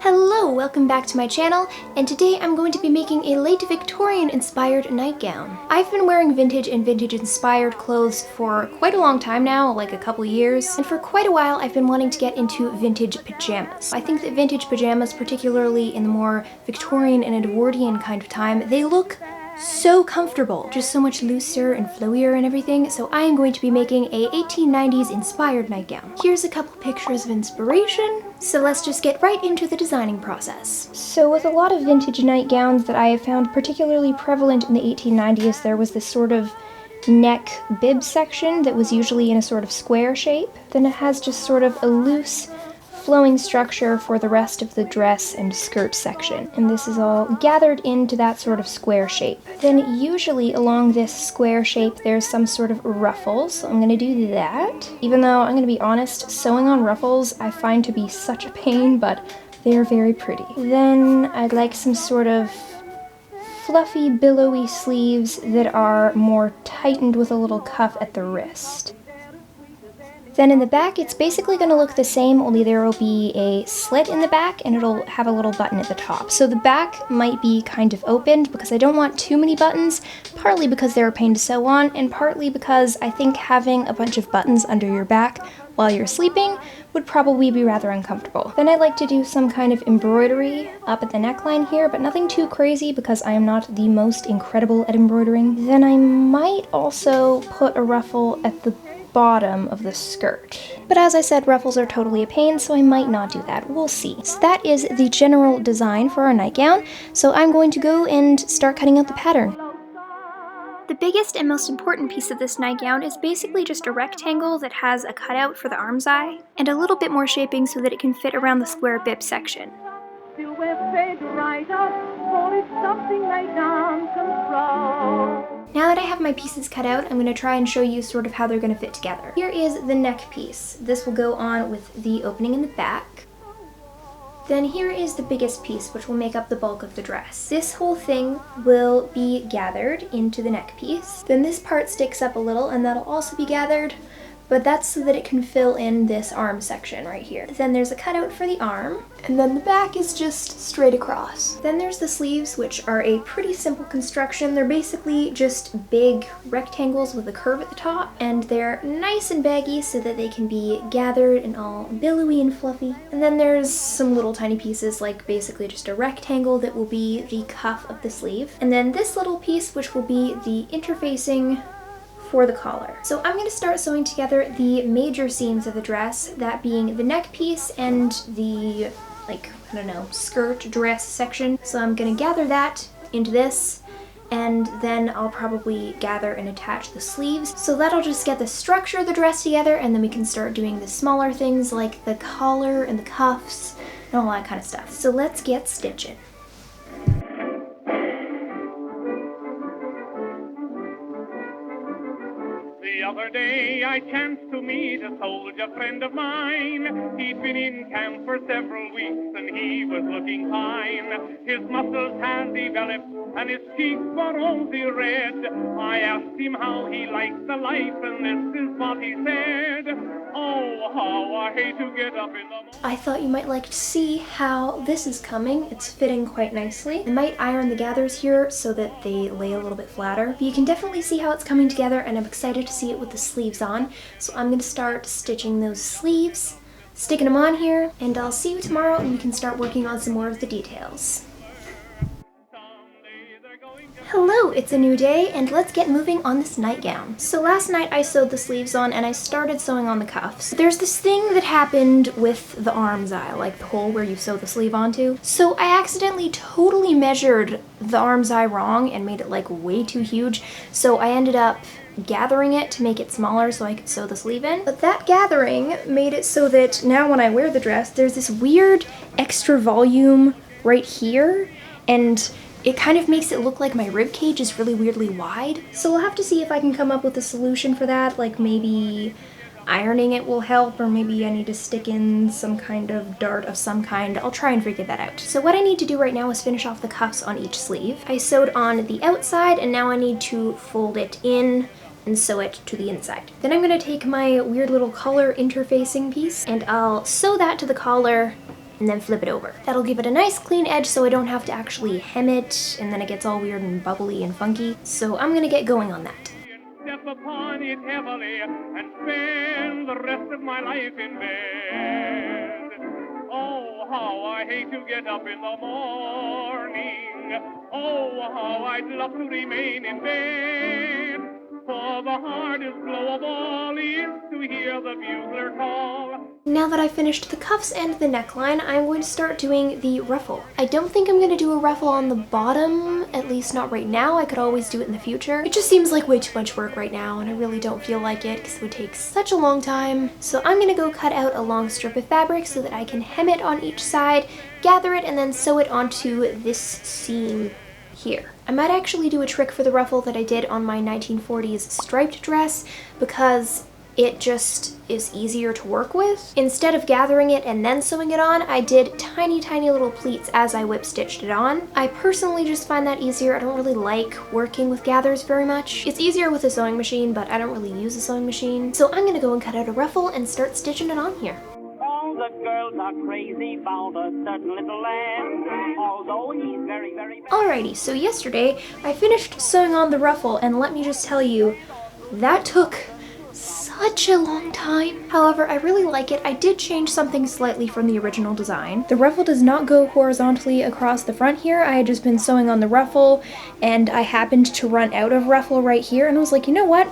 Hello, welcome back to my channel, and today I'm going to be making a late Victorian inspired nightgown. I've been wearing vintage and vintage inspired clothes for quite a long time now, like a couple years, and for quite a while I've been wanting to get into vintage pajamas. I think that vintage pajamas, particularly in the more Victorian and Edwardian kind of time, they look so comfortable, just so much looser and flowier and everything, so I am going to be making a 1890s inspired nightgown. Here's a couple pictures of inspiration, so let's just get right into the designing process. So with a lot of vintage nightgowns that I have found particularly prevalent in the 1890s, there was this sort of neck bib section that was usually in a sort of square shape. Then it has just sort of a loose flowing structure for the rest of the dress and skirt section, and this is all gathered into that sort of square shape. Then usually along this square shape there's some sort of ruffles, so I'm gonna do that. Even though I'm gonna be honest, sewing on ruffles I find to be such a pain, but they're very pretty. Then I'd like some sort of fluffy, billowy sleeves that are more tightened with a little cuff at the wrist. Then in the back, it's basically going to look the same, only there will be a slit in the back and it'll have a little button at the top. So the back might be kind of opened because I don't want too many buttons, partly because they're a pain to sew on, and partly because I think having a bunch of buttons under your back while you're sleeping would probably be rather uncomfortable. Then I like to do some kind of embroidery up at the neckline here, but nothing too crazy because I am not the most incredible at embroidering. Then I might also put a ruffle at the bottom of the skirt. But as I said, ruffles are totally a pain, so I might not do that. We'll see. So that is the general design for our nightgown, so I'm going to go and start cutting out the pattern. The biggest and most important piece of this nightgown is basically just a rectangle that has a cutout for the arm's eye, and a little bit more shaping so that it can fit around the square bib section. Now that I have my pieces cut out, I'm going to try and show you sort of how they're going to fit together. Here is the neck piece. This will go on with the opening in the back. Then here is the biggest piece, which will make up the bulk of the dress. This whole thing will be gathered into the neck piece. Then this part sticks up a little, and that'll also be gathered, but that's so that it can fill in this arm section right here. Then there's a cutout for the arm, and then the back is just straight across. Then there's the sleeves, which are a pretty simple construction. They're basically just big rectangles with a curve at the top, and they're nice and baggy so that they can be gathered and all billowy and fluffy. And then there's some little tiny pieces, like basically just a rectangle that will be the cuff of the sleeve. And then this little piece, which will be the interfacing for the collar. So I'm going to start sewing together the major seams of the dress, that being the neck piece and the, skirt dress section. So I'm going to gather that into this, and then I'll probably gather and attach the sleeves. So that'll just get the structure of the dress together, and then we can start doing the smaller things like the collar and the cuffs and all that kind of stuff. So let's get stitching. The other day I chanced to meet a soldier friend of mine. He'd been in camp for several weeks and he was looking fine. His muscles had developed and his cheeks were rosy red. I asked him how he liked the life, and this is what he said. Oh, how I hate to get up in the morning. I thought you might like to see how this is coming. It's fitting quite nicely. I might iron the gathers here so that they lay a little bit flatter, but you can definitely see how it's coming together, and I'm excited to see it with the sleeves on. So I'm going to start stitching those sleeves, sticking them on here, and I'll see you tomorrow and we can start working on some more of the details. Hello, it's a new day, and let's get moving on this nightgown. So last night I sewed the sleeves on and I started sewing on the cuffs. There's this thing that happened with the arm's eye, like the hole where you sew the sleeve onto. So I accidentally totally measured the arm's eye wrong and made it like way too huge. So I ended up gathering it to make it smaller so I could sew the sleeve in. But that gathering made it so that now when I wear the dress, there's this weird extra volume right here, and it kind of makes it look like my rib cage is really weirdly wide. So we'll have to see if I can come up with a solution for that, like maybe ironing it will help, or maybe I need to stick in some kind of dart of some kind. I'll try and figure that out. So what I need to do right now is finish off the cuffs on each sleeve. I sewed on the outside, and now I need to fold it in and sew it to the inside. Then I'm going to take my weird little collar interfacing piece, and I'll sew that to the collar and then flip it over. That'll give it a nice clean edge so I don't have to actually hem it and then it gets all weird and bubbly and funky. So I'm gonna get going on that. Step upon it heavily and spend the rest of my life in bed. Oh, how I hate to get up in the morning. Oh, how I'd love to remain in bed. For the hardest blow of all is to hear the bugler call. Now that I've finished the cuffs and the neckline, I'm going to start doing the ruffle. I don't think I'm going to do a ruffle on the bottom, at least not right now. I could always do it in the future. It just seems like way too much work right now, and I really don't feel like it because it would take such a long time. So I'm going to go cut out a long strip of fabric so that I can hem it on each side, gather it, and then sew it onto this seam here. I might actually do a trick for the ruffle that I did on my 1940s striped dress because it just is easier to work with. Instead of gathering it and then sewing it on, I did tiny little pleats as I whip stitched it on. I personally just find that easier. I don't really like working with gathers very much. It's easier with a sewing machine, but I don't really use a sewing machine. So I'm gonna go and cut out a ruffle and start stitching it on here. All the girls are crazy about a certain little lad, although he's very Alrighty, so yesterday I finished sewing on the ruffle, and let me just tell you, that took such a long time. However, I really like it. I did change something slightly from the original design. The ruffle does not go horizontally across the front here. I had just been sewing on the ruffle and I happened to run out of ruffle right here, and I was like, you know what?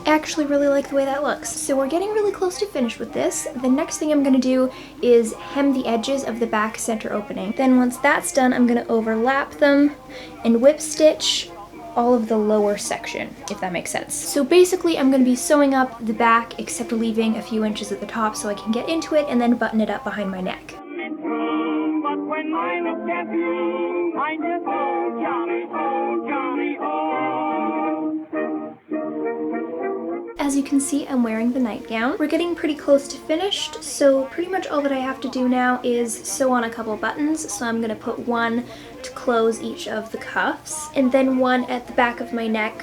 I actually really like the way that looks. So we're getting really close to finish with this. The next thing I'm gonna do is hem the edges of the back center opening. Then once that's done, I'm gonna overlap them and whip stitch all of the lower section, if that makes sense. So basically I'm going to be sewing up the back except leaving a few inches at the top so I can get into it and then button it up behind my neck. But when I look at you, I just, oh Johnny, oh Johnny, oh. As you can see, I'm wearing the nightgown. We're getting pretty close to finished, so pretty much all that I have to do now is sew on a couple buttons. So I'm going to put one to close each of the cuffs, and then one at the back of my neck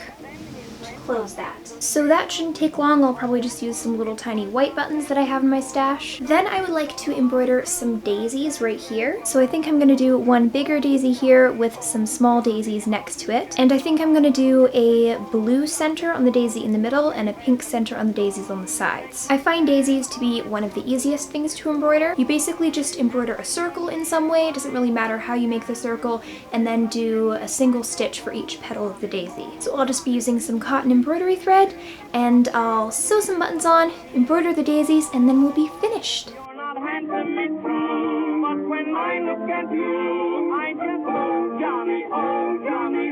to close that. So that shouldn't take long. I'll probably just use some little tiny white buttons that I have in my stash. Then I would like to embroider some daisies right here. So I think I'm going to do one bigger daisy here with some small daisies next to it. And I think I'm going to do a blue center on the daisy in the middle and a pink center on the daisies on the sides. I find daisies to be one of the easiest things to embroider. You basically just embroider a circle in some way. It doesn't really matter how you make the circle, and then do a single stitch for each petal of the daisy. So I'll just be using some cotton embroidery thread, and I'll sew some buttons on, embroider the daisies, and then we'll be finished. You're not handsomely true, but when I look at you, I just, oh Johnny, oh Johnny,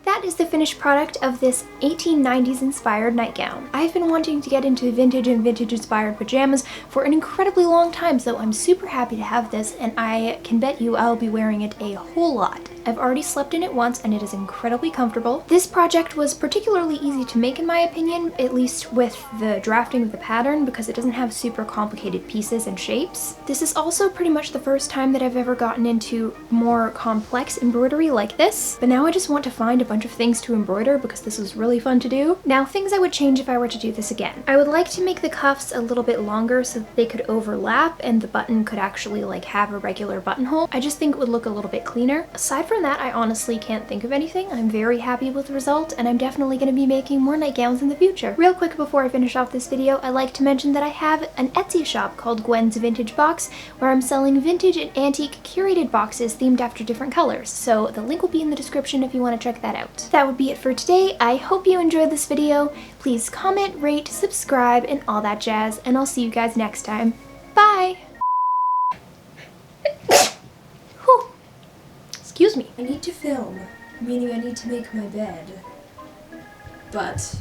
That is the finished product of this 1890s inspired nightgown. I've been wanting to get into vintage and vintage inspired pajamas for an incredibly long time, so I'm super happy to have this, and I can bet you I'll be wearing it a whole lot. I've already slept in it once and it is incredibly comfortable. This project was particularly easy to make in my opinion, at least with the drafting of the pattern, because it doesn't have super complicated pieces and shapes. This is also pretty much the first time that I've ever gotten into more complex embroidery like this, but now I just want to find a bunch of things to embroider because this was really fun to do. Now, things I would change if I were to do this again. I would like to make the cuffs a little bit longer so that they could overlap and the button could actually like have a regular buttonhole. I just think it would look a little bit cleaner. Aside from that, I honestly can't think of anything. I'm very happy with the result, and I'm definitely going to be making more nightgowns in the future. Real quick before I finish off this video, I'd like to mention that I have an Etsy shop called Gwen's Vintage Box, where I'm selling vintage and antique curated boxes themed after different colors, so the link will be in the description if you want to check that out. That would be it for today. I hope you enjoyed this video. Please comment, rate, subscribe, and all that jazz, and I'll see you guys next time. Bye! Excuse me. I need to film, meaning I need to make my bed. But,